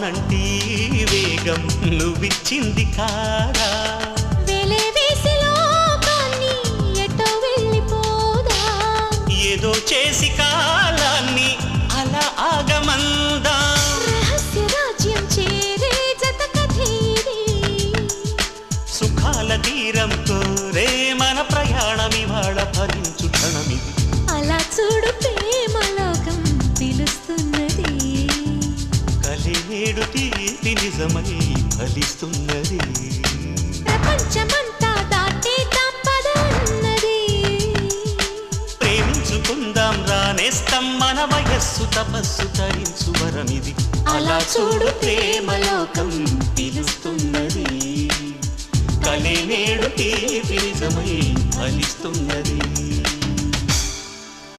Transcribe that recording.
లాంటి వేగం నువ్విచ్చింది కాదా ఏదో చేసి కాలాన్ని అలా ఆగమందా రహస్య రాజ్యం చేరే జత కథేది సుఖాల తీరం కోరే మన ప్రయాణం ఇవాళ ఫలించు క్షణమిది అలా చూడు ప్రేమలోకం పిలుస్తున్నది కలినేడు తీపి నిజమై ఫలిస్తున్నది ప్రపంచమంతా దాటేద్దాం పద అన్నది ప్రేమించుకుందాం రానేస్తాం మన వయస్సు తపస్సు తరించు వరమిది అలా చూడు ప్రేమలోకం పిలుస్తున్నది కలినేడు తీపి నిజమై ఫలిస్తున్నది